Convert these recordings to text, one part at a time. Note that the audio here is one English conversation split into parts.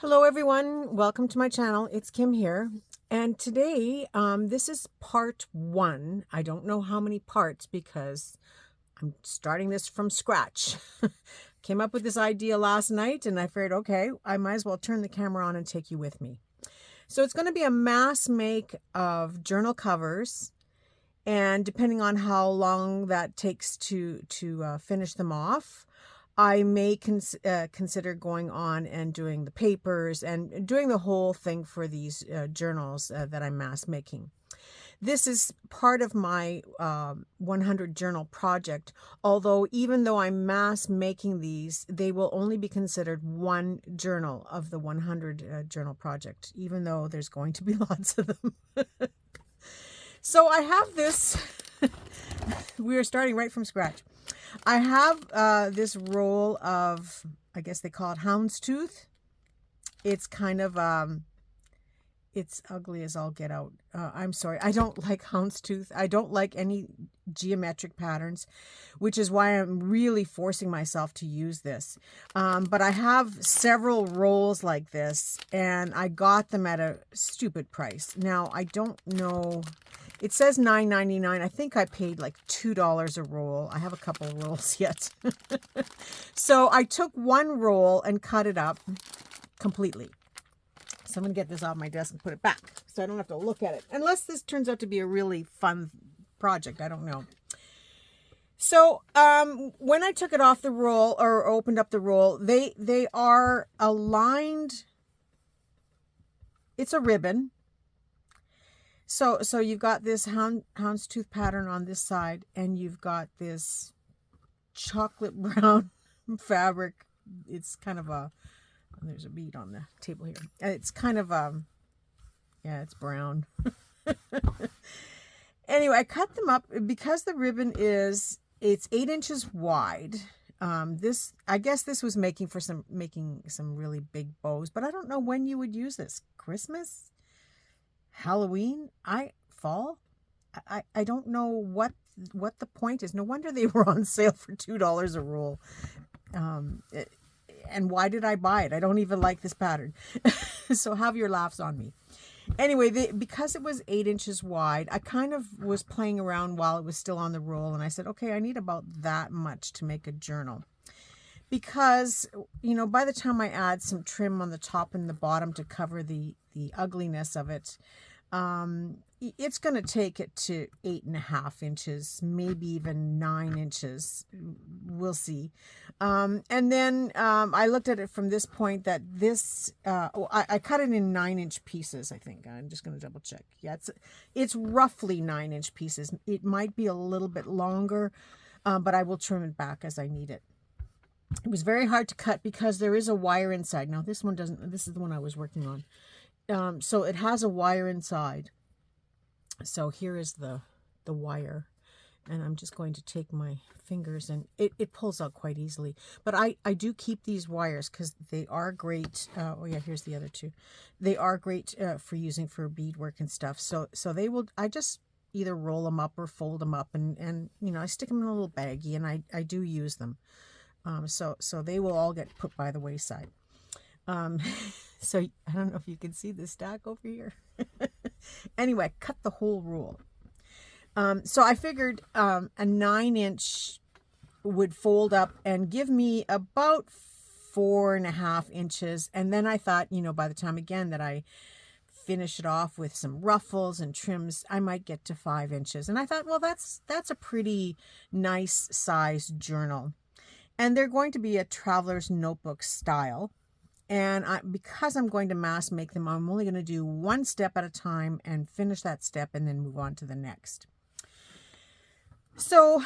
Hello everyone, welcome to my channel. It's Kim here, and today this is part one. I don't know how many parts because I'm starting this from scratch. Came up with this idea last night and I figured, okay, I might as well turn the camera on and take you with me. So it's going to be a mass make of journal covers, and depending on how long that takes to finish them off, I may consider going on and doing the papers and doing the whole thing for these journals that I'm mass making. This is part of my 100 journal project, although even though I'm mass making these, they will only be considered one journal of the 100 journal project, even though there's going to be lots of them. So I have this, we are starting right from scratch. I have this roll of, I guess they call it houndstooth. It's kind of, it's ugly as all get out. I'm sorry. I don't like houndstooth. I don't like any geometric patterns, which is why I'm really forcing myself to use this. But I have several rolls like this, and I got them at a stupid price. Now, I don't know. It says $9.99. I think I paid like $2 a roll. I have a couple of rolls yet. So I took one roll and cut it up completely. So I'm going to get this off my desk and put it back so I don't have to look at it. Unless this turns out to be a really fun project. I don't know. So when I took it off the roll or opened up the roll, they are aligned. It's a ribbon. So you've got this houndstooth pattern on this side, and you've got this chocolate brown fabric. It's kind of a, there's a bead on the table here. It's kind of yeah, it's brown. Anyway, I cut them up because the ribbon it's 8 inches wide. I guess this was making some really big bows, but I don't know when you would use this. Christmas? Halloween? Fall? I don't know what the point is. No wonder they were on sale for $2 a roll. And why did I buy it? I don't even like this pattern. So have your laughs on me. Anyway, because it was 8 inches wide, I kind of was playing around while it was still on the roll, and I said, okay, I need about that much to make a journal. Because, you know, by the time I add some trim on the top and the bottom to cover the ugliness of it, it's going to take it to 8.5 inches, maybe even 9 inches. We'll see. And then I looked at it from this point that this, I cut it in 9-inch pieces, I think. I'm just going to double check. Yeah, it's roughly 9-inch pieces. It might be a little bit longer, but I will trim it back as I need it. It was very hard to cut because there is a wire inside. Now this one doesn't, this is the one I was working on. So it has a wire inside. So here is the wire, and I'm just going to take my fingers, and it pulls out quite easily. But I do keep these wires because they are great. Oh yeah, here's the other two. They are great for using for beadwork and stuff. So they will, I just either roll them up or fold them up, and you know, I stick them in a little baggie, and I do use them. So they will all get put by the wayside. So I don't know if you can see the stack over here. Anyway, cut the whole roll. So I figured a 9-inch would fold up and give me about 4.5 inches. And then I thought, you know, by the time again that I finish it off with some ruffles and trims, I might get to 5 inches. And I thought, well, that's a pretty nice size journal. And they're going to be a traveler's notebook style. And because I'm going to mass make them, I'm only going to do one step at a time and finish that step and then move on to the next. So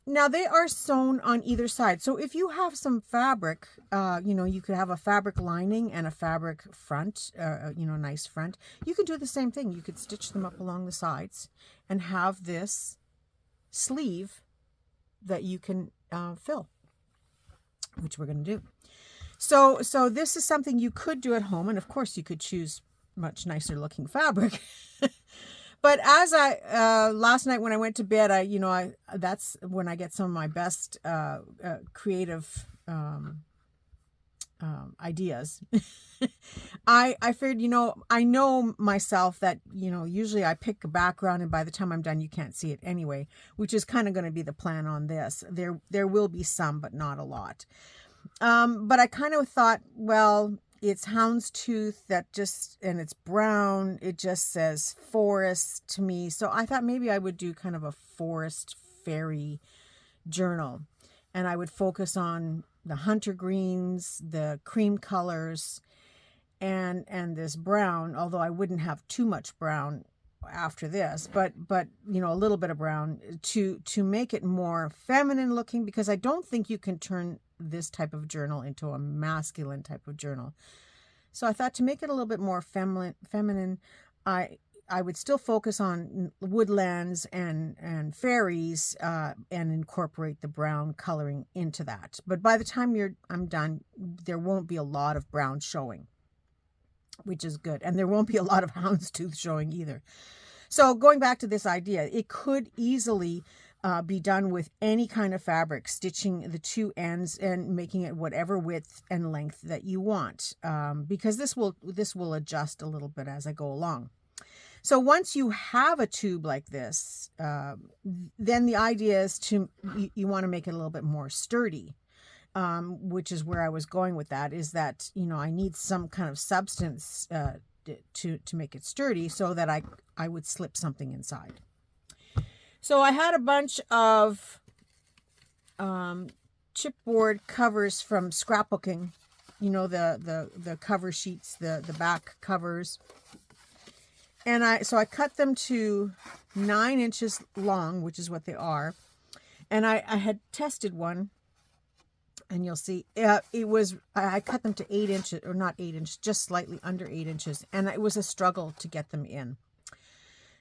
now they are sewn on either side. So if you have some fabric, you know, you could have a fabric lining and a fabric front, you know, nice front. You could do the same thing. You could stitch them up along the sides and have this sleeve that you can fill, which we're going to do. So this is something you could do at home, and of course you could choose much nicer looking fabric. But as last night when I went to bed, that's when I get some of my best creative ideas. I figured, I know myself that, usually I pick a background and by the time I'm done, you can't see it anyway, which is kind of going to be the plan on this. There will be some, but not a lot. But I kind of thought, well, it's houndstooth and it's brown. It just says forest to me. So I thought maybe I would do kind of a forest fairy journal, and I would focus on the hunter greens, the cream colors, and this brown, although I wouldn't have too much brown after this, but a little bit of brown to make it more feminine looking, because I don't think you can turn this type of journal into a masculine type of journal. So I thought to make it a little bit more feminine, I would still focus on woodlands and fairies, and incorporate the brown coloring into that. But by the time I'm done, there won't be a lot of brown showing, which is good. And there won't be a lot of houndstooth showing either. So going back to this idea, it could easily be done with any kind of fabric, stitching the two ends and making it whatever width and length that you want, because this will adjust a little bit as I go along. So once you have a tube like this, then the idea is you want to make it a little bit more sturdy, which is where I was going with that, is that, I need some kind of substance to make it sturdy so that I would slip something inside. So I had a bunch of chipboard covers from scrapbooking, the cover sheets, the back covers. And so I cut them to 9 inches long, which is what they are. And I had tested one, and you'll see I cut them to 8 inches, or not 8 inches, just slightly under 8 inches. And it was a struggle to get them in.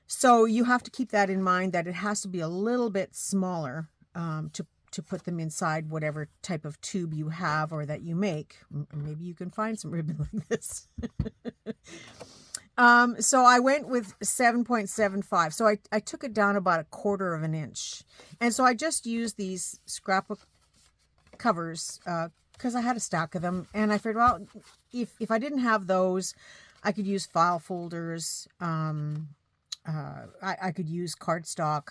So you have to keep that in mind, that it has to be a little bit smaller to put them inside whatever type of tube you have or that you make. Maybe you can find some ribbon like this. So I went with 7.75. So I took it down about 1/4 of an inch. And so I just used these scrapbook covers, because I had a stack of them. And I figured, well, if I didn't have those, I could use file folders. I could use cardstock,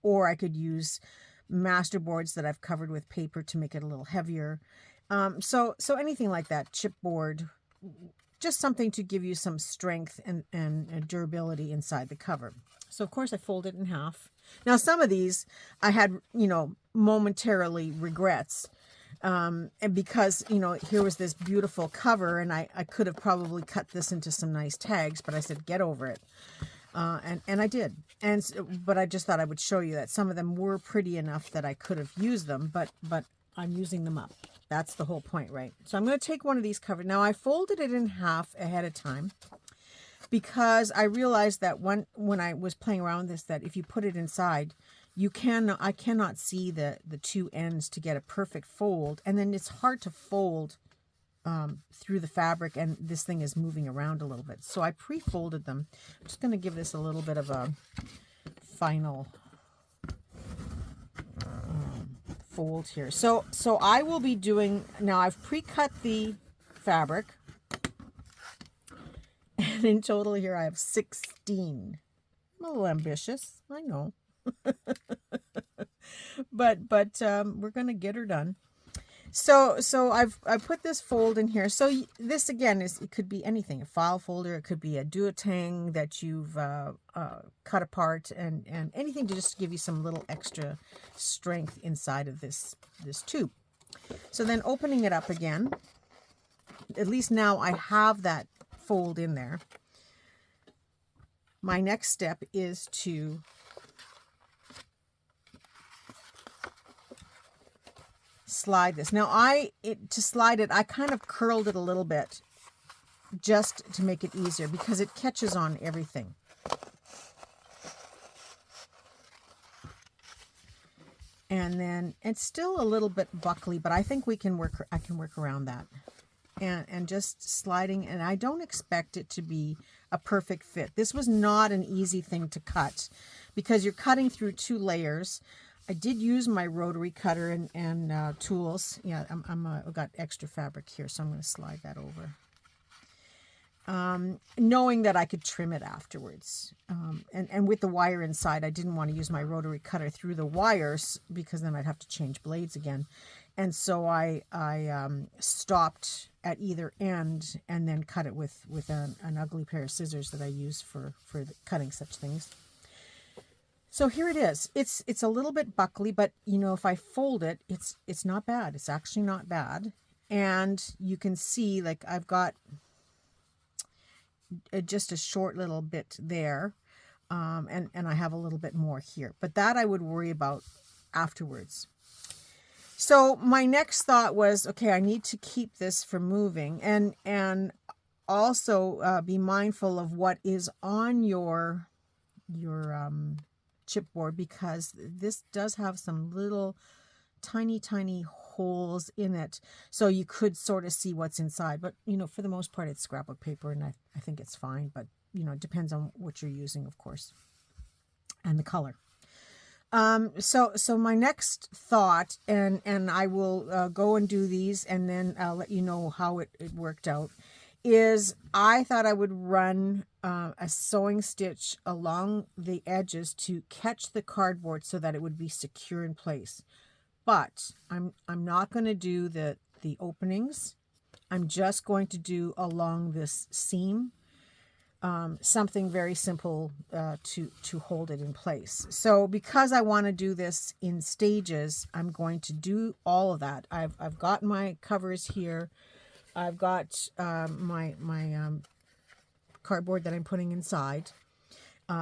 or I could use masterboards that I've covered with paper to make it a little heavier. So anything like that, chipboard, just something to give you some strength and durability inside the cover. So of course I fold it in half. Now some of these I had, momentarily regrets, and because, here was this beautiful cover, and I could have probably cut this into some nice tags, but I said, get over it. And I did. But I just thought I would show you that some of them were pretty enough that I could have used them, but I'm using them up. That's the whole point, right? So I'm going to take one of these covers. Now I folded it in half ahead of time, because I realized that when I was playing around with this, that if you put it inside, I cannot see the two ends to get a perfect fold. And then it's hard to fold through the fabric, and this thing is moving around a little bit. So I pre-folded them. I'm just going to give this a little bit of a final fold here. So I will be doing, now I've pre-cut the fabric, and in total here I have 16. I'm a little ambitious, I know. but we're going to get her done. So I put this fold in here. So this again it could be anything, a file folder, it could be a duotang that you've cut apart, and anything to just give you some little extra strength inside of this tube. So then opening it up again, at least now I have that fold in there. My next step is to slide this. Now to slide it, I kind of curled it a little bit just to make it easier, because it catches on everything. And then it's still a little bit buckly, but I think I can work around that. And just sliding, and I don't expect it to be a perfect fit. This was not an easy thing to cut, because you're cutting through 2 layers. I did use my rotary cutter and tools. Yeah, I've got extra fabric here, so I'm going to slide that over. Knowing that I could trim it afterwards. And with the wire inside, I didn't want to use my rotary cutter through the wires because then I'd have to change blades again. And so I stopped at either end and then cut it with an ugly pair of scissors that I use for cutting such things. So here it is. It's a little bit buckly, but you know, if I fold it, it's not bad. It's actually not bad. And you can see, like, I've got just a short little bit there, and I have a little bit more here, but that I would worry about afterwards. So my next thought was, okay, I need to keep this from moving, and also be mindful of what is on your chipboard, because this does have some little tiny holes in it, so you could sort of see what's inside, but you know, for the most part it's scrapbook paper, and I think it's fine, but you know, it depends on what you're using, of course, and the color. So my next thought, and I will go and do these, and then I'll let you know how it worked out, is I thought I would run a sewing stitch along the edges to catch the cardboard so that it would be secure in place. But I'm not going to do the openings. I'm just going to do along this seam something very simple to hold it in place. So because I want to do this in stages, I'm going to do all of that. I've got my covers here. I've got my cardboard that I'm putting inside.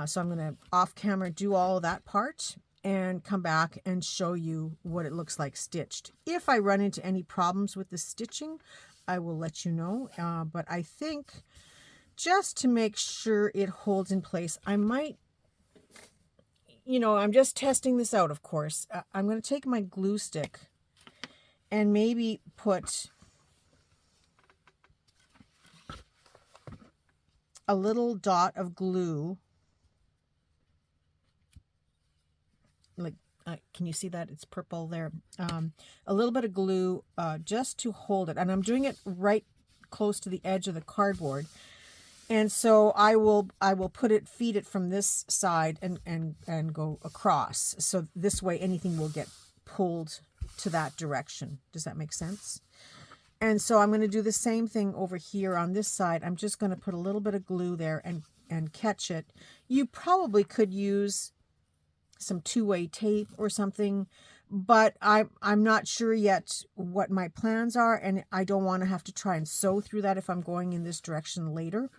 So I'm going to off camera do all of that part and come back and show you what it looks like stitched. If I run into any problems with the stitching, I will let you know. But I think just to make sure it holds in place, I might, you know, I'm just testing this out, of course. I'm going to take my glue stick and maybe put a little dot of glue, like, can you see that? It's purple there. A little bit of glue just to hold it. And I'm doing it right close to the edge of the cardboard. And so I will feed it from this side and go across. So this way anything will get pulled to that direction. Does that make sense? And so I'm going to do the same thing over here on this side. I'm just going to put a little bit of glue there and catch it. You probably could use some two-way tape or something, but I'm not sure yet what my plans are, and I don't want to have to try and sew through that if I'm going in this direction later.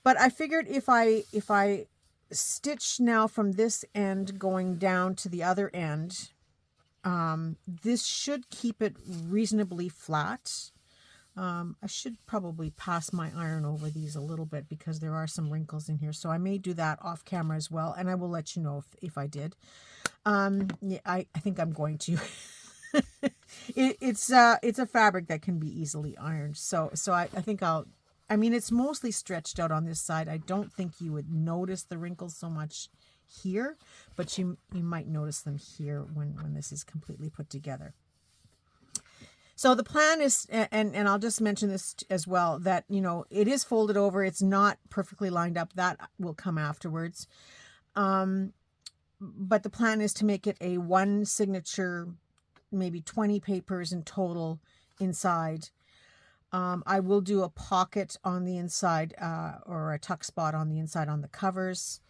But I figured if I stitch now from this end going down to the other end, this should keep it reasonably flat. I should probably pass my iron over these a little bit because there are some wrinkles in here. So I may do that off camera as well, and I will let you know if I did. Yeah, I think I'm going to. It's a fabric that can be easily ironed. So I think I mean, it's mostly stretched out on this side. I don't think you would notice the wrinkles so much here, but you might notice them here when this is completely put together. So the plan is, and I'll just mention this as well, that, you know, it is folded over. It's not perfectly lined up. That will come afterwards. But the plan is to make it a one signature, maybe 20 papers in total inside. I will do a pocket on the inside, or a tuck spot on the inside on the covers.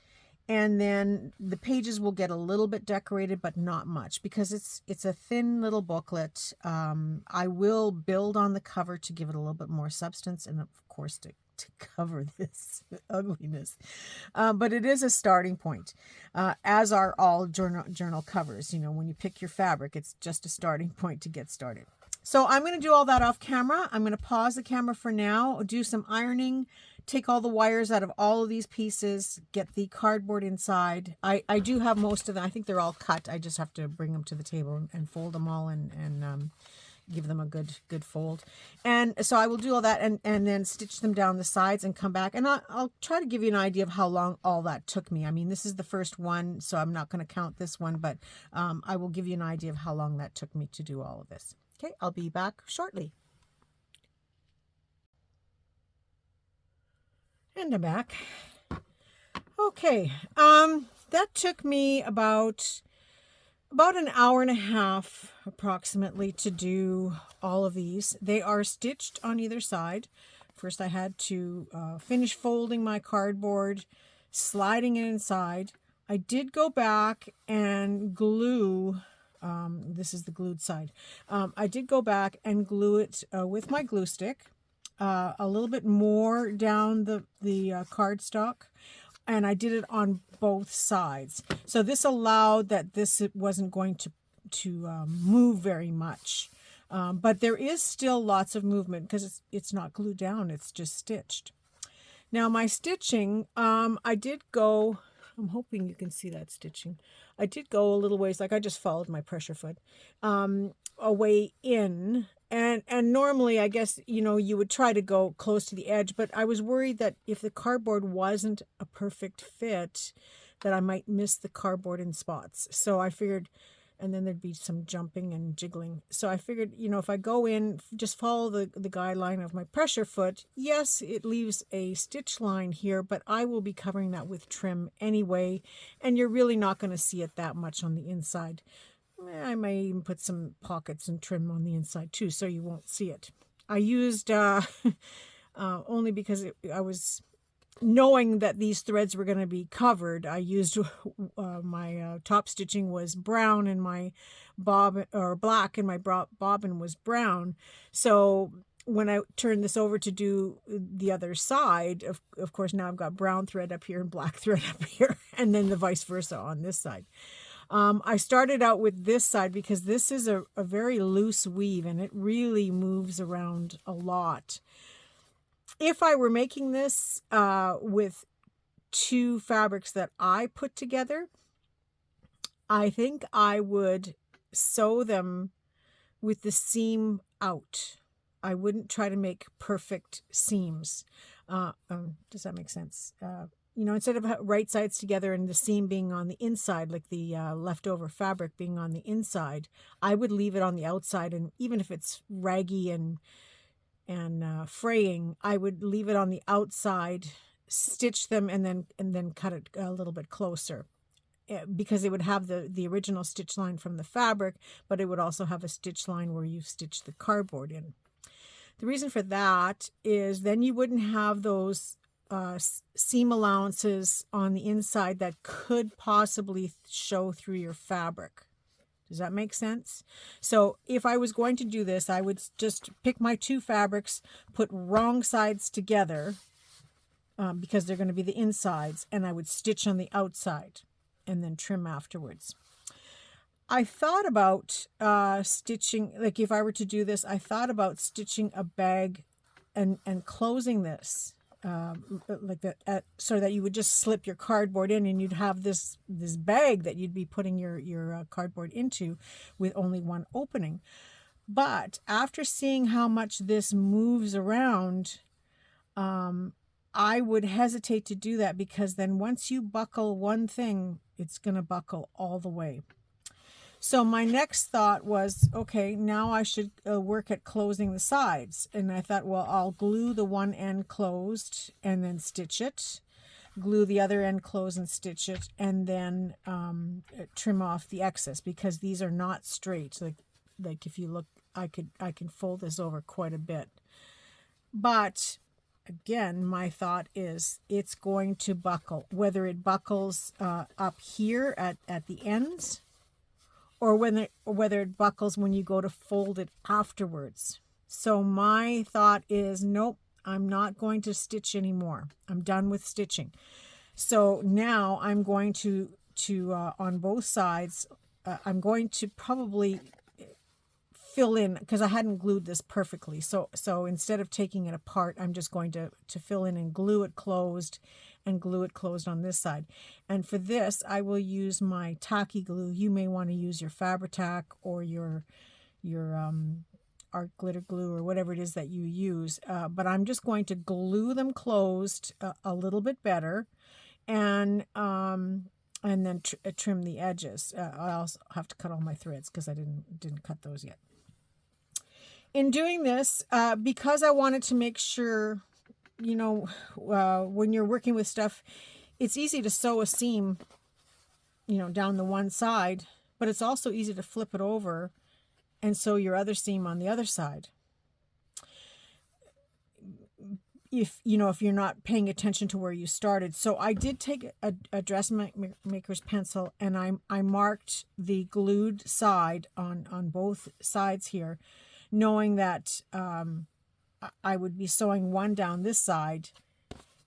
And then the pages will get a little bit decorated, but not much, because it's a thin little booklet. I will build on the cover to give it a little bit more substance, and of course to cover this ugliness. But it is a starting point, as are all journal covers. You know, when you pick your fabric, it's just a starting point to get started. So I'm going to do all that off camera. I'm going to pause the camera for now, do some ironing, take all the wires out of all of these pieces, get the cardboard inside. I do have most of them. I think they're all cut. I just have to bring them to the table and fold them all and give them a good fold. And so I will do all that and then stitch them down the sides and come back. And I'll try to give you an idea of how long all that took me. I mean, this is the first one, so I'm not going to count this one, but I will give you an idea of how long that took me to do all of this. Okay, I'll be back shortly. And I'm back. Okay, that took me about an hour and a half approximately to do all of these. They are stitched on either side. First I had to finish folding my cardboard, sliding it inside. I did go back and glue, this is the glued side. I did go back and glue it with my glue stick, a little bit more down the cardstock. And I did it on both sides. So this allowed that this wasn't going to move very much. But there is still lots of movement because it's not glued down, it's just stitched. Now my stitching, I did go, I'm hoping you can see that stitching. I did go a little ways, like I just followed my pressure foot, away in. And normally, I guess, you know, you would try to go close to the edge, but I was worried that if the cardboard wasn't a perfect fit, that I might miss the cardboard in spots. So I figured, and then there'd be some jumping and jiggling. So I figured, you know, if I go in, just follow the guideline of my pressure foot, yes, it leaves a stitch line here, but I will be covering that with trim anyway, and you're really not going to see it that much on the inside. I may even put some pockets and trim on the inside too, so you won't see it. I used, only because I was knowing that these threads were going to be covered, I used my top stitching was brown and my black and my bobbin was brown. So when I turned this over to do the other side, of course, now I've got brown thread up here and black thread up here, and then the vice versa on this side. I started out with this side because this is a very loose weave and it really moves around a lot. If I were making this with two fabrics that I put together, I think I would sew them with the seam out. I wouldn't try to make perfect seams. Does that make sense? You know, instead of right sides together and the seam being on the inside, like the leftover fabric being on the inside, I would leave it on the outside. And even if it's raggy and fraying, I would leave it on the outside, stitch them, and then cut it a little bit closer, because it would have the original stitch line from the fabric, but it would also have a stitch line where you stitch the cardboard in. The reason for that is then you wouldn't have those seam allowances on the inside that could possibly show through your fabric. Does that make sense? So if I was going to do this, I would just pick my two fabrics, put wrong sides together because they're going to be the insides, and I would stitch on the outside and then trim afterwards. I thought about stitching, like if I were to do this, I thought about stitching a bag and closing this like that, so that you would just slip your cardboard in and you'd have this bag that you'd be putting your cardboard into with only one opening. But after seeing how much this moves around, I would hesitate to do that, because then once you buckle one thing, it's going to buckle all the way. So my next thought was, okay, now I should work at closing the sides. And I thought, well, I'll glue the one end closed and then stitch it, glue the other end closed and stitch it, and then trim off the excess, because these are not straight. Like if you look, I can fold this over quite a bit. But again, my thought is it's going to buckle, whether it buckles up here at the ends, or whether it buckles when you go to fold it afterwards. So my thought is, nope, I'm not going to stitch anymore. I'm done with stitching. So now I'm going to on both sides, I'm going to probably fill in, because I hadn't glued this perfectly. So instead of taking it apart, I'm just going to fill in and glue it closed, and glue it closed on this side. And for this, I will use my tacky glue. You may want to use your Fabri-Tac or your art glitter glue or whatever it is that you use. But I'm just going to glue them closed a little bit better, and then trim the edges. I also have to cut all my threads because I didn't cut those yet. In doing this, because I wanted to make sure, you know, when you're working with stuff, it's easy to sew a seam, you know, down the one side, but it's also easy to flip it over and sew your other seam on the other side. If you're not paying attention to where you started. So I did take a dressmaker's pencil, and I marked the glued side on both sides here, knowing that I would be sewing one down this side,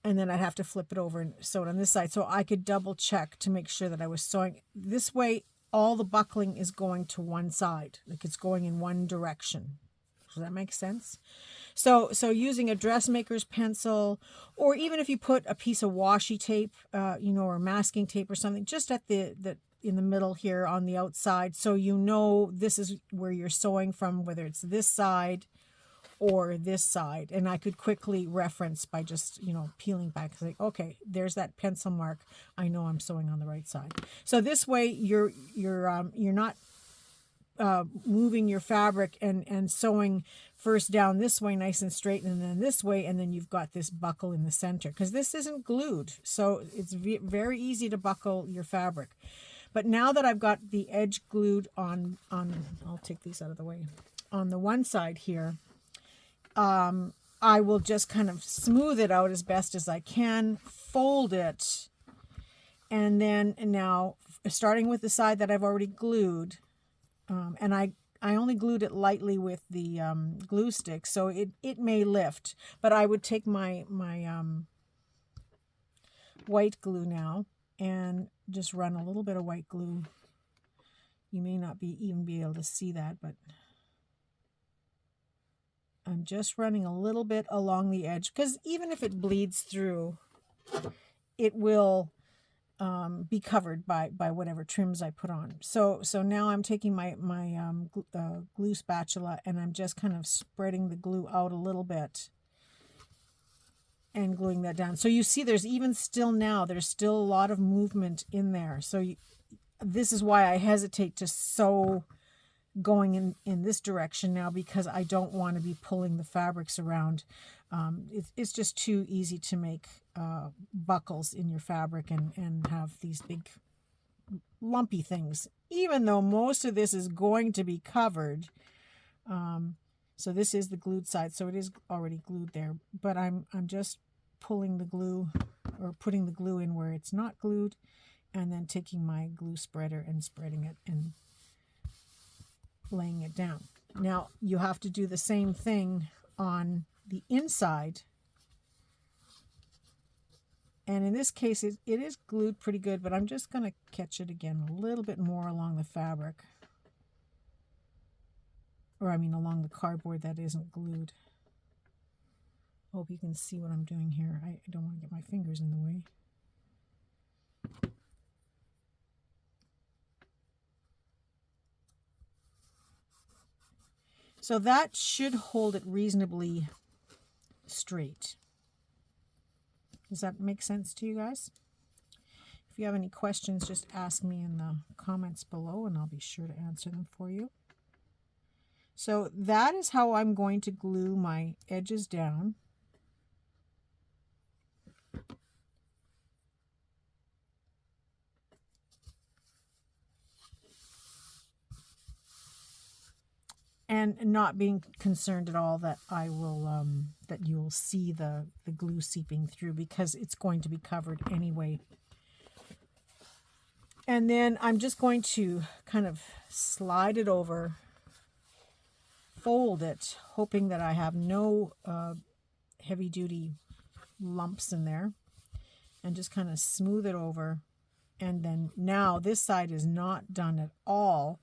and then I'd have to flip it over and sew it on this side. So I could double check to make sure that I was sewing. This way, all the buckling is going to one side, like it's going in one direction. Does that make sense? So using a dressmaker's pencil, or even if you put a piece of washi tape, or masking tape or something, just at the in the middle here on the outside, so you know this is where you're sewing from, whether it's this side or this side. And I could quickly reference by just, peeling back, like, okay, there's that pencil mark. I know I'm sewing on the right side. So this way you're not moving your fabric and sewing first down this way nice and straight, and then this way, and then you've got this buckle in the center, because this isn't glued, so it's very easy to buckle your fabric. But now that I've got the edge glued on I'll take these out of the way, on the one side here, I will just kind of smooth it out as best as I can, fold it, and then now starting with the side that I've already glued, and I only glued it lightly with the glue stick, so it may lift. But I would take my white glue now and just run a little bit of white glue. You may not even be able to see that, but I'm just running a little bit along the edge, because even if it bleeds through, it will be covered by whatever trims I put on. So now I'm taking my glue spatula, and I'm just kind of spreading the glue out a little bit and gluing that down. So you see there's still a lot of movement in there. So this is why I hesitate to sew going in this direction now, because I don't want to be pulling the fabrics around. It's just too easy to make buckles in your fabric and have these big lumpy things, even though most of this is going to be covered. So this is the glued side, so it is already glued there, but I'm just pulling the glue, or putting the glue in where it's not glued, and then taking my glue spreader and spreading it and laying it down. Now you have to do the same thing on the inside, and in this case it is glued pretty good, but I'm just going to catch it again a little bit more along the fabric, or along the cardboard that isn't glued. Hope you can see what I'm doing here. I don't want to get my fingers in the way. So that should hold it reasonably straight. Does that make sense to you guys? If you have any questions, just ask me in the comments below, and I'll be sure to answer them for you. So that is how I'm going to glue my edges down. And not being concerned at all that I will that you'll see the glue seeping through, because it's going to be covered anyway. And then I'm just going to kind of slide it over, fold it, hoping that I have no heavy duty lumps in there, and just kind of smooth it over. And then now this side is not done at all,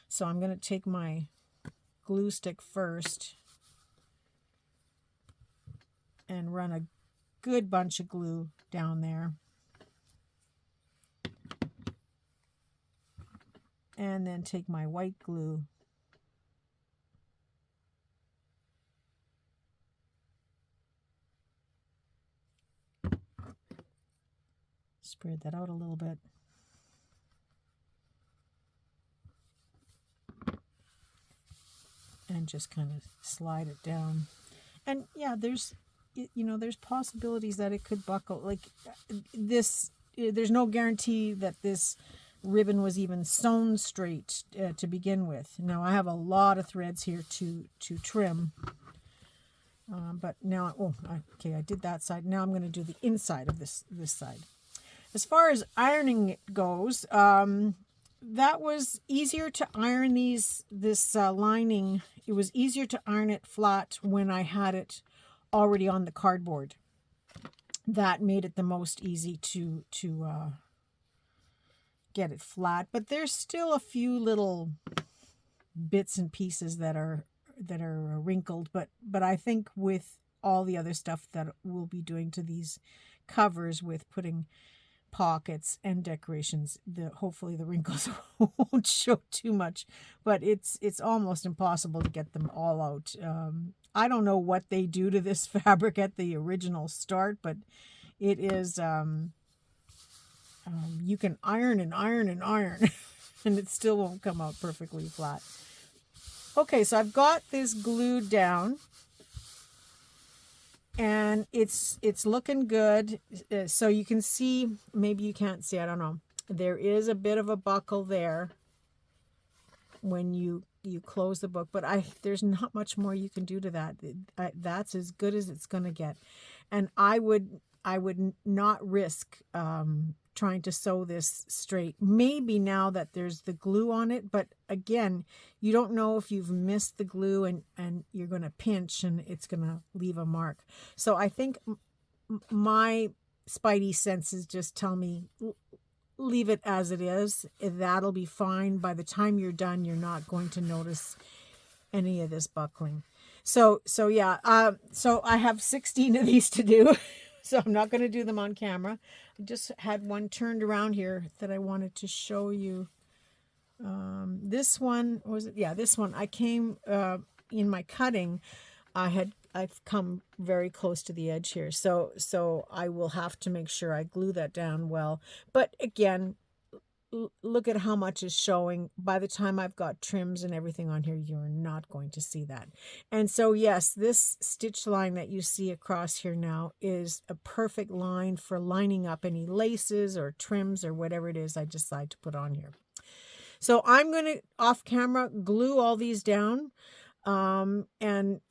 so I'm going to take my glue stick first and run a good bunch of glue down there, and then take my white glue Spread that out a little bit. And just kind of slide it down. And yeah, there's possibilities that it could buckle. Like this, there's no guarantee that this ribbon was even sewn straight to begin with. Now I have a lot of threads here to trim. But now, okay, I did that side. Now I'm going to do the inside of this side. As far as ironing it goes, that was easier to iron this lining. It was easier to iron it flat when I had it already on the cardboard. That made it the most easy to get it flat. But there's still a few little bits and pieces that are wrinkled. But I think with all the other stuff that we'll be doing to these covers, with putting pockets and decorations, hopefully the wrinkles won't show too much, but it's almost impossible to get them all out. I don't know what they do to this fabric at the original start, but it is you can iron and iron and iron and it still won't come out perfectly flat. Okay, so I've got this glued down. And it's looking good. So you can see, maybe you can't see, I don't know. There is a bit of a buckle there when you close the book, but there's not much more you can do to that. That's as good as it's going to get. And I would not risk trying to sew this straight. Maybe now that there's the glue on it, but again, you don't know if you've missed the glue and you're going to pinch and it's going to leave a mark. So I think my spidey senses just tell me, leave it as it is. That'll be fine. By the time you're done, you're not going to notice any of this buckling. So yeah, so I have 16 of these to do. So I'm not going to do them on camera. I just had one turned around here that I wanted to show you. This one, was it? Yeah, this one. I came, in my cutting, I've come very close to the edge here. So I will have to make sure I glue that down well. But again, look at how much is showing. By the time I've got trims and everything on here, you're not going to see that. And so yes, this stitch line that you see across here now is a perfect line for lining up any laces or trims or whatever it is I decide to put on here. So I'm going to, off camera, glue all these down and trim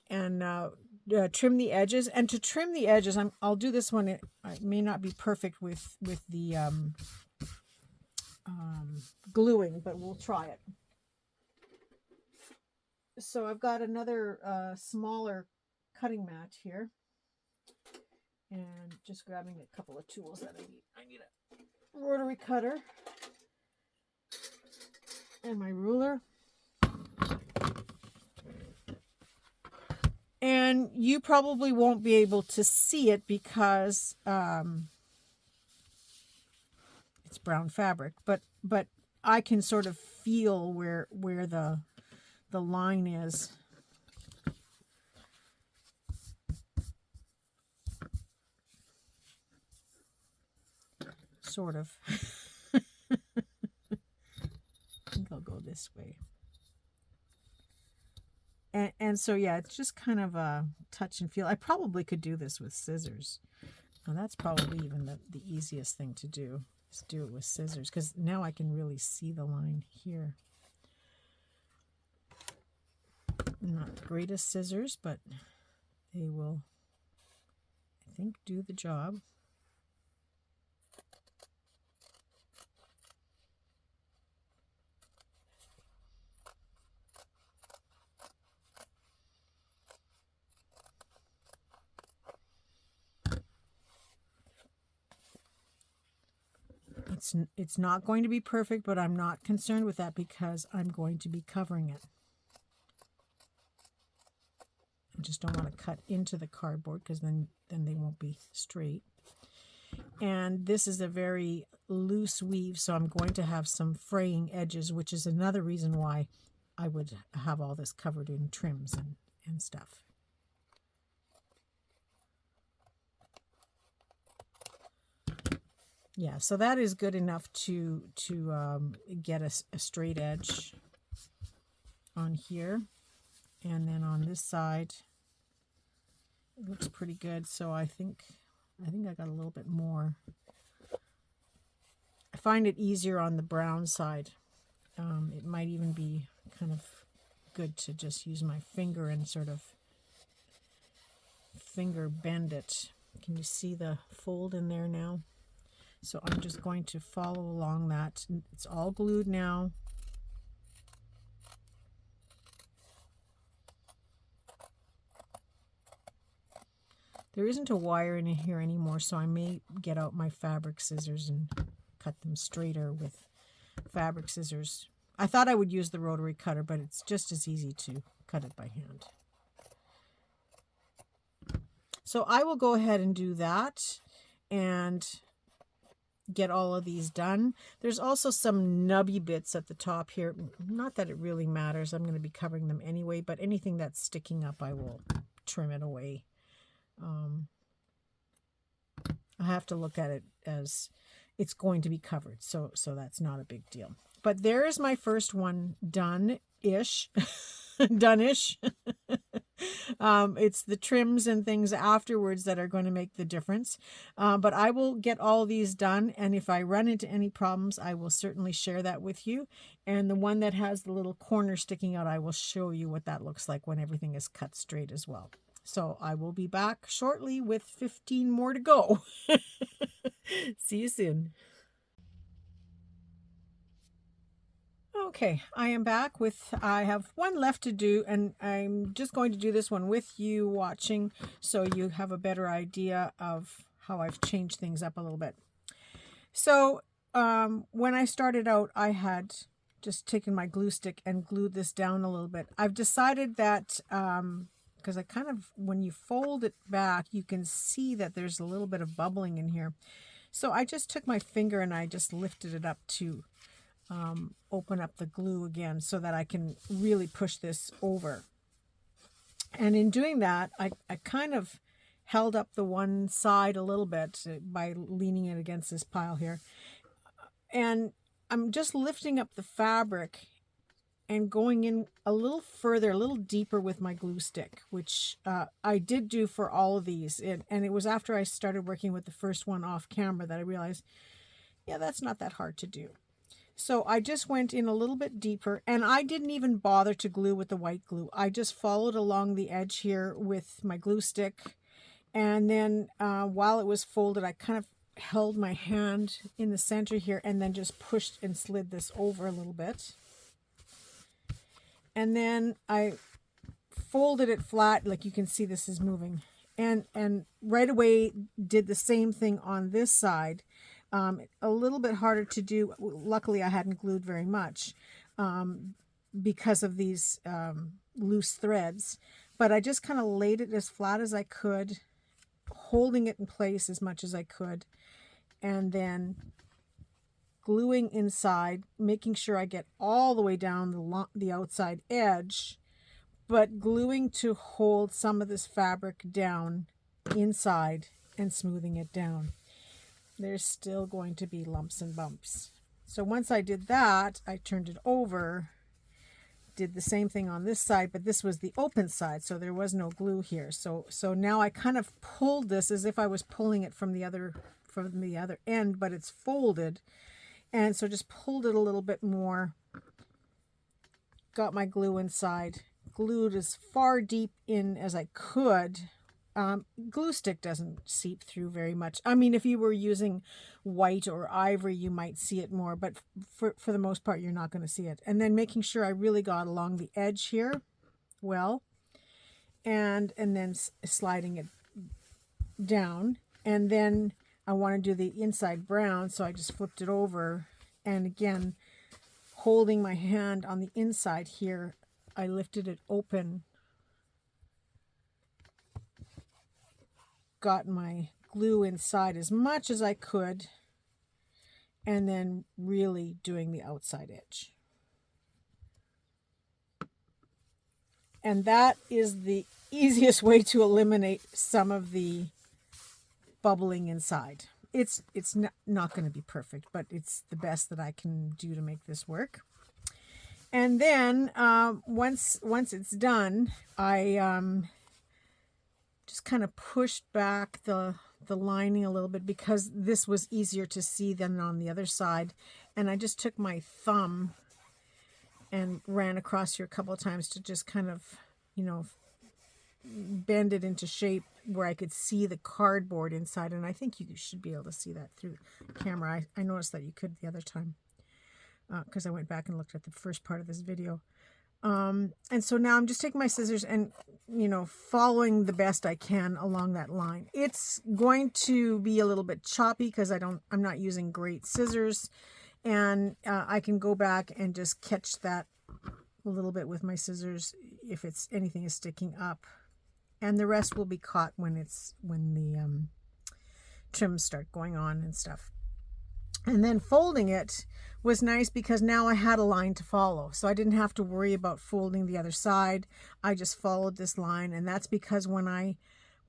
the edges. And to trim the edges, I'll do this one. It may not be perfect with the gluing, but we'll try it. So I've got another smaller cutting mat here, and just grabbing a couple of tools that I need a rotary cutter and my ruler. And you probably won't be able to see it because it's brown fabric, but I can sort of feel where the line is. Sort of. I think I'll go this way. And so yeah, it's just kind of a touch and feel. I probably could do this with scissors. Well, that's probably even the easiest thing to do. Do it with scissors, because now I can really see the line here. Not the greatest scissors, but they will, I think, do the job. It's not going to be perfect, but I'm not concerned with that because I'm going to be covering it. I just don't want to cut into the cardboard because then they won't be straight. And this is a very loose weave, so I'm going to have some fraying edges, which is another reason why I would have all this covered in trims and stuff. Yeah, so that is good enough to get a straight edge on here. And then on this side, it looks pretty good. So I think I got a little bit more. I find it easier on the brown side. It might even be kind of good to just use my finger and sort of finger bend it. Can you see the fold in there now? So I'm just going to follow along that. It's all glued now. There isn't a wire in here anymore, so I may get out my fabric scissors and cut them straighter with fabric scissors. I thought I would use the rotary cutter, but it's just as easy to cut it by hand. So I will go ahead and do that and get all of these done. There's also some nubby bits at the top here. Not that it really matters. I'm going to be covering them anyway, but anything that's sticking up, I will trim it away. I have to look at it as it's going to be covered, so that's not a big deal. But there is my first one done-ish. Done-ish. It's the trims and things afterwards that are going to make the difference. But I will get all these done, and if I run into any problems, I will certainly share that with you. And the one that has the little corner sticking out, I will show you what that looks like when everything is cut straight as well. So I will be back shortly with 15 more to go. See you soon. Okay, I am back I have one left to do, and I'm just going to do this one with you watching so you have a better idea of how I've changed things up a little bit. So when I started out, I had just taken my glue stick and glued this down a little bit. I've decided that because I kind of, when you fold it back, you can see that there's a little bit of bubbling in here. So I just took my finger and I just lifted it up to open up the glue again so that I can really push this over. And in doing that, I kind of held up the one side a little bit by leaning it against this pile here. And I'm just lifting up the fabric and going in a little further, a little deeper with my glue stick, which I did do for all of these. And it was after I started working with the first one off camera that I realized, yeah, that's not that hard to do. So I just went in a little bit deeper, and I didn't even bother to glue with the white glue. I just followed along the edge here with my glue stick. And then while it was folded, I kind of held my hand in the center here and then just pushed and slid this over a little bit. And then I folded it flat, like you can see this is moving. And right away did the same thing on this side. A little bit harder to do. Luckily, I hadn't glued very much because of these loose threads. But I just kind of laid it as flat as I could, holding it in place as much as I could, and then gluing inside, making sure I get all the way down the outside edge, but gluing to hold some of this fabric down inside and smoothing it down. There's still going to be lumps and bumps. So once I did that, I turned it over, did the same thing on this side, but this was the open side, so there was no glue here. So now I kind of pulled this as if I was pulling it from the other end, but it's folded. And so just pulled it a little bit more, got my glue inside, glued as far deep in as I could. Glue stick doesn't seep through very much. I mean, if you were using white or ivory, you might see it more, but for the most part, you're not going to see it. And then making sure I really got along the edge here well, and then sliding it down. And then I want to do the inside brown, so I just flipped it over. And again, holding my hand on the inside here, I lifted it open, got my glue inside as much as I could, and then really doing the outside edge. And that is the easiest way to eliminate some of the bubbling inside. it's not going to be perfect, but it's the best that I can do to make this work. And then once it's done, I just kind of pushed back the lining a little bit because this was easier to see than on the other side. And I just took my thumb and ran across here a couple of times to just kind of, you know, bend it into shape where I could see the cardboard inside. And I think you should be able to see that through the camera. I noticed that you could the other time because I went back and looked at the first part of this video. And so now I'm just taking my scissors and, you know, following the best I can along that line. It's going to be a little bit choppy because I'm not using great scissors, and I can go back and just catch that a little bit with my scissors if anything is sticking up, and the rest will be caught when the trims start going on and stuff. And then folding it was nice because now I had a line to follow. So I didn't have to worry about folding the other side. I just followed this line. And that's because when I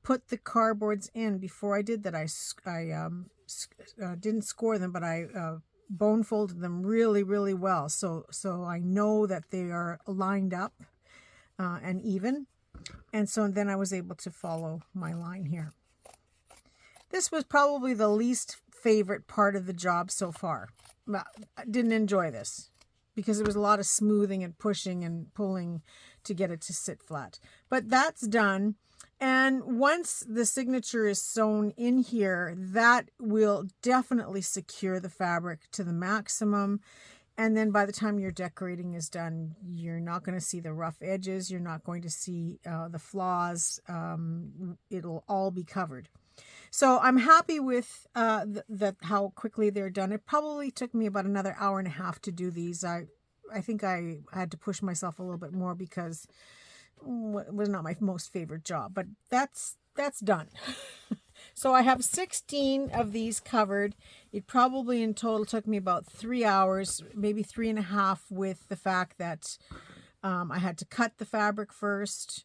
put the cardboards in, before I did that, I didn't score them, but I bone folded them really, really well. So I know that they are lined up and even. And so then I was able to follow my line here. This was probably the least favorite part of the job so far. I didn't enjoy this because it was a lot of smoothing and pushing and pulling to get it to sit flat. But that's done. And once the signature is sewn in here, that will definitely secure the fabric to the maximum. And then by the time your decorating is done, you're not going to see the rough edges. You're not going to see the flaws. It'll all be covered. So I'm happy with how quickly they're done. It probably took me about another hour and a half to do these. I think I had to push myself a little bit more because it was not my most favorite job. But that's done. So I have 16 of these covered. It probably in total took me about 3 hours, maybe 3.5, with the fact that I had to cut the fabric first,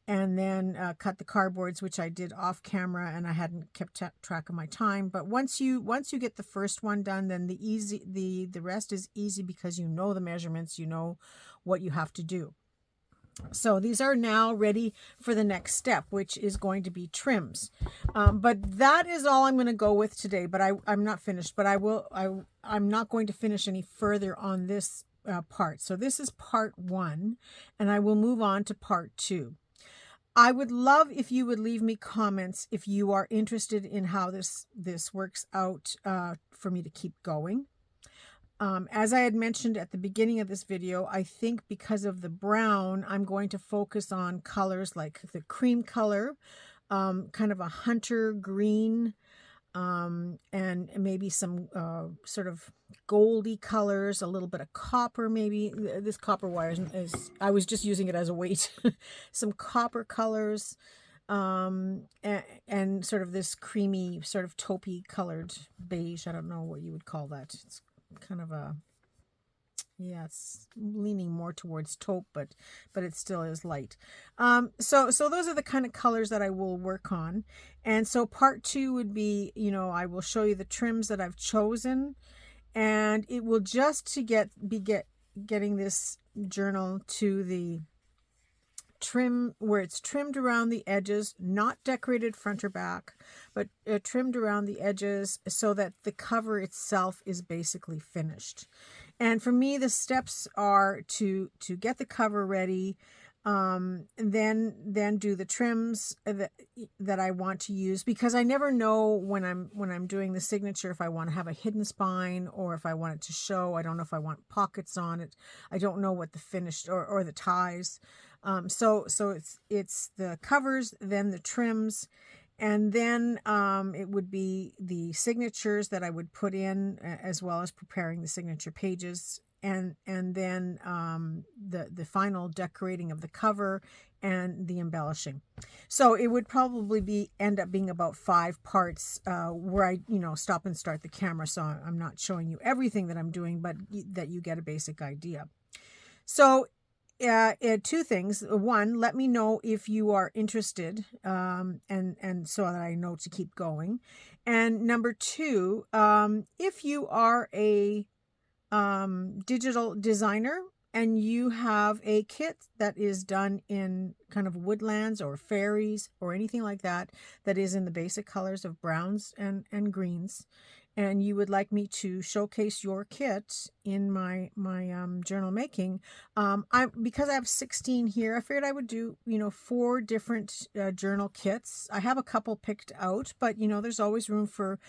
and then cut the cardboards, which I did off camera, and I hadn't kept track of my time. But once you get the first one done, then the rest is easy because you know the measurements, you know what you have to do. So these are now ready for the next step, which is going to be trims. But that is all I'm going to go with today. But I'm not finished. But I'm not going to finish any further on this part. So this is part 1, and I will move on to part 2. I would love if you would leave me comments if you are interested in how this works out for me to keep going. As I had mentioned at the beginning of this video, I think because of the brown, I'm going to focus on colors like the cream color, kind of a hunter green, and maybe some sort of goldy colors, a little bit of copper maybe. This copper wire is I was just using it as a weight. Some copper colors, and sort of this creamy, sort of taupey colored beige. I don't know what you would call that. It's kind of a, yeah, it's leaning more towards taupe, but it still is light. So those are the kind of colors that I will work on. And so part 2 would be, you know, I will show you the trims that I've chosen, and it will just to getting this journal to the trim where it's trimmed around the edges, not decorated front or back, but trimmed around the edges so that the cover itself is basically finished. And for me, the steps are to get the cover ready, then do the trims that I want to use, because I never know when I'm doing the signature if I want to have a hidden spine or if I want it to show. I don't know if I want pockets on it. I don't know what the finished or the ties. So it's the covers, then the trims, and then it would be the signatures that I would put in, as well as preparing the signature pages, and then the final decorating of the cover and the embellishing. So it would probably end up being about 5 parts where I stop and start the camera, so I'm not showing you everything that I'm doing, but that you get a basic idea. So two things. One, let me know if you are interested, and so that I know to keep going. And number two, if you are a digital designer and you have a kit that is done in kind of woodlands or fairies or anything like that, that is in the basic colors of browns and greens, and you would like me to showcase your kit in my journal making, because I have 16 here, I figured I would do 4 different journal kits. I have a couple picked out, but there's always room for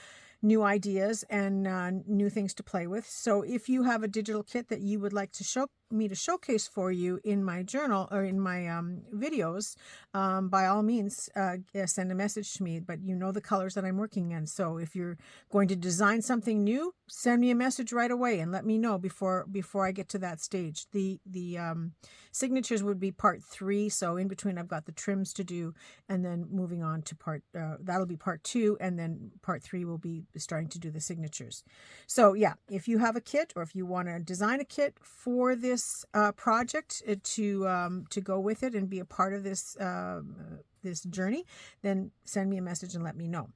new ideas and new things to play with. So if you have a digital kit that you would like to show me to showcase for you in my journal or in my videos, by all means, send a message to me. But the colors that I'm working in. So if you're going to design something new, send me a message right away and let me know before I get to that stage. The signatures would be part 3. So in between, I've got the trims to do, and then moving on to that'll be part 2, and then part 3 will be starting to do the signatures. So yeah, if you have a kit, or if you want to design a kit for this project to go with it and be a part of this this journey, then send me a message and let me know.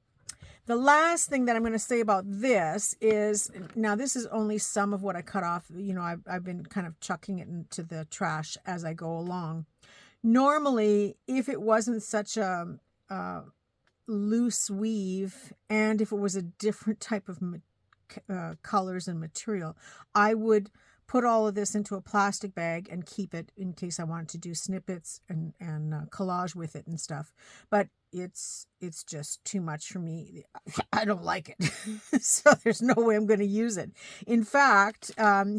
The last thing that I'm going to say about this is, now this is only some of what I cut off. I've been kind of chucking it into the trash as I go along. Normally, if it wasn't such a loose weave, and if it was a different type of colors and material, I would put all of this into a plastic bag and keep it in case I wanted to do snippets and collage with it and stuff. But it's just too much for me. I don't like it. So there's no way I'm going to use it. In fact,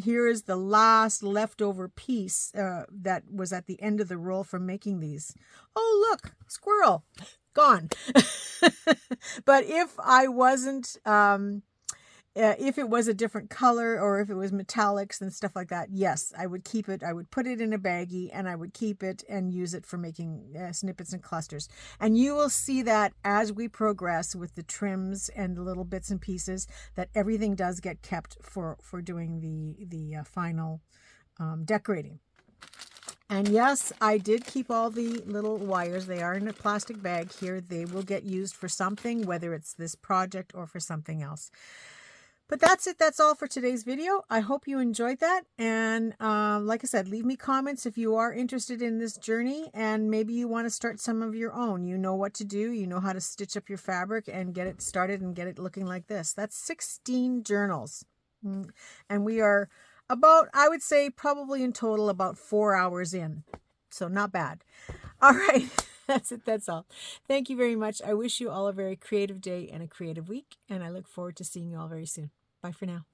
here is the last leftover piece that was at the end of the roll from making these. Oh, look, squirrel, gone. But if I wasn't... if it was a different color, or if it was metallics and stuff like that, yes, I would keep it. I would put it in a baggie and I would keep it and use it for making snippets and clusters. And you will see that as we progress with the trims and the little bits and pieces, that everything does get kept for doing the final decorating. And yes, I did keep all the little wires. They are in a plastic bag here. They will get used for something, whether it's this project or for something else. But that's it. That's all for today's video. I hope you enjoyed that. And like I said, leave me comments if you are interested in this journey, and maybe you want to start some of your own. You know what to do. You know how to stitch up your fabric and get it started and get it looking like this. That's 16 journals. And we are about, I would say, probably in total about 4 hours in. So not bad. All right. That's it. That's all. Thank you very much. I wish you all a very creative day and a creative week, and I look forward to seeing you all very soon. Bye for now.